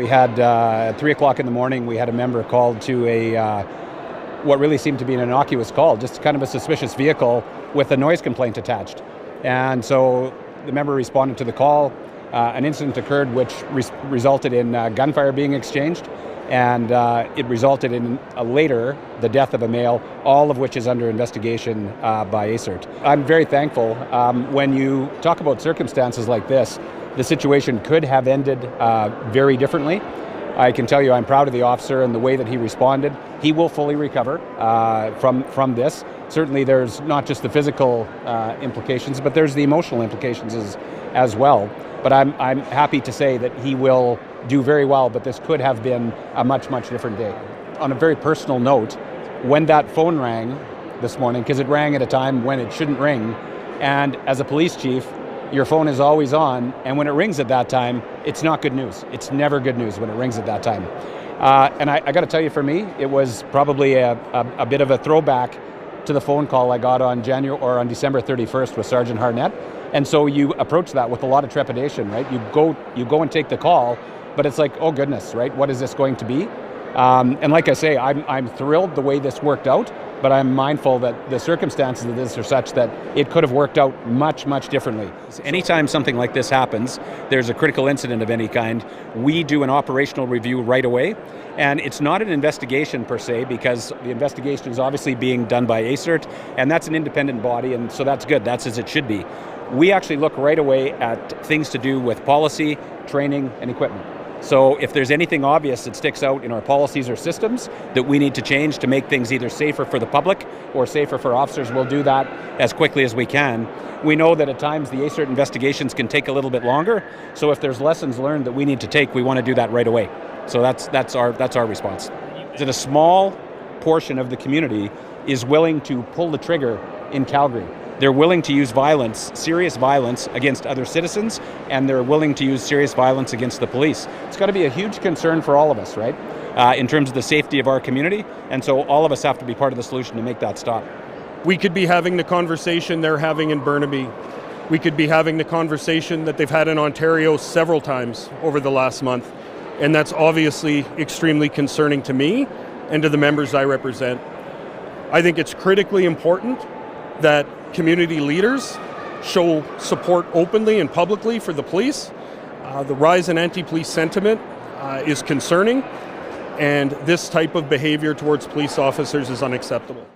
We had, at 3 o'clock in the morning, we had a member called to what really seemed to be an innocuous call, just kind of a suspicious vehicle with a noise complaint attached. And so the member responded to the call. An incident occurred which resulted in gunfire being exchanged, and it resulted in later the death of a male, all of which is under investigation by ACERT. I'm very thankful. When you talk about circumstances like this, the situation could have ended very differently. I can tell you I'm proud of the officer and the way that he responded. He will fully recover from this. Certainly there's not just the physical implications, but there's the emotional implications as well. But I'm happy to say that he will do very well, but this could have been a much, much different day. On a very personal note, when that phone rang this morning, because it rang at a time when it shouldn't ring, and as a police chief, your phone is always on, and when it rings at that time, it's not good news. It's never good news when it rings at that time. And I got to tell you, for me, it was probably a bit of a throwback to the phone call I got on December 31st with Sergeant Harnett. And so you approach that with a lot of trepidation, right? You go and take the call, but it's like, oh goodness, right? What is this going to be? And like I say, I'm thrilled the way this worked out, but I'm mindful that the circumstances of this are such that it could have worked out much, much differently. Anytime something like this happens, there's a critical incident of any kind, we do an operational review right away. And it's not an investigation per se, because the investigation is obviously being done by ACERT, and that's an independent body, and so that's good, that's as it should be. We actually look right away at things to do with policy, training, and equipment. So if there's anything obvious that sticks out in our policies or systems that we need to change to make things either safer for the public or safer for officers, we'll do that as quickly as we can. We know that at times the ACERT investigations can take a little bit longer, so if there's lessons learned that we need to take, we want to do that right away. So that's our response. That a small portion of the community is willing to pull the trigger in Calgary. They're willing to use violence, serious violence, against other citizens, and they're willing to use serious violence against the police. It's got to be a huge concern for all of us, right? In terms of the safety of our community, and so all of us have to be part of the solution to make that stop. We could be having the conversation they're having in Burnaby. We could be having the conversation that they've had in Ontario several times over the last month, and that's obviously extremely concerning to me and to the members I represent. I think it's critically important that community leaders show support openly and publicly for the police. The rise in anti-police sentiment is concerning, and this type of behavior towards police officers is unacceptable.